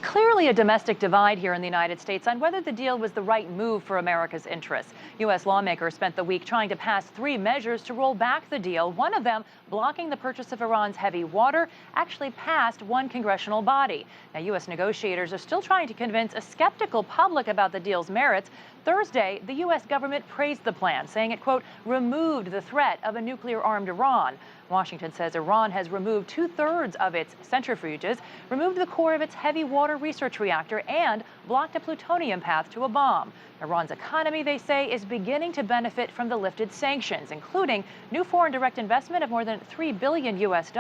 Clearly a domestic divide here in the United States on whether the deal was the right move for America's interests. U.S. lawmakers spent the week trying to pass 3 measures to roll back the deal. One of them, blocking the purchase of Iran's heavy water, actually passed one congressional body. Now, U.S. negotiators are still trying to convince a skeptical public about the deal's merits. Thursday, the U.S. government praised the plan, saying it, quote, removed the threat of a nuclear-armed Iran. Washington says Iran has removed 2/3 of its centrifuges, removed the core of its heavy water research reactor, and blocked a plutonium path to a bomb. Iran's economy, they say, is beginning to benefit from the lifted sanctions, including new foreign direct investment of more than $3 billion US.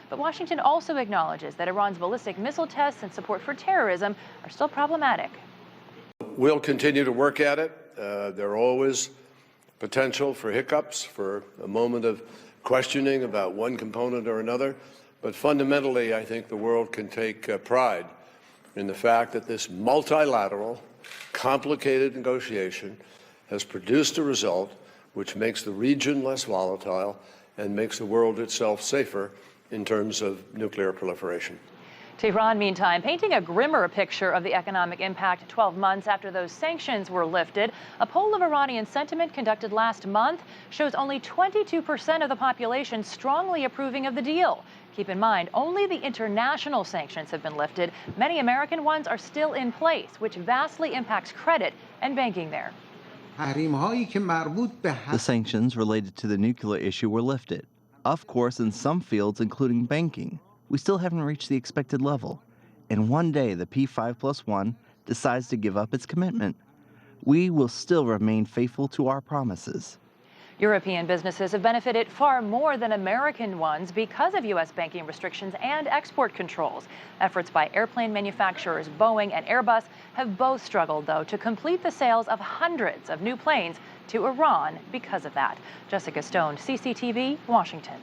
But Washington also acknowledges that Iran's ballistic missile tests and support for terrorism are still problematic. We'll continue to work at it. There are always potential for hiccups, for a moment of questioning about one component or another. But fundamentally, I think the world can take pride in the fact that this multilateral, complicated negotiation has produced a result which makes the region less volatile and makes the world itself safer in terms of nuclear proliferation. Tehran, meantime, painting a grimmer picture of the economic impact 12 months after those sanctions were lifted. A poll of Iranian sentiment conducted last month shows only 22% of the population strongly approving of the deal. Keep in mind, only the international sanctions have been lifted. Many American ones are still in place, which vastly impacts credit and banking there. The sanctions related to the nuclear issue were lifted. Of course, in some fields, including banking, we still haven't reached the expected level. And one day the P5+1 decides to give up its commitment. We will still remain faithful to our promises. European businesses have benefited far more than American ones because of U.S. banking restrictions and export controls. Efforts by airplane manufacturers Boeing and Airbus have both struggled, though, to complete the sales of hundreds of new planes to Iran because of that. Jessica Stone, CCTV, Washington.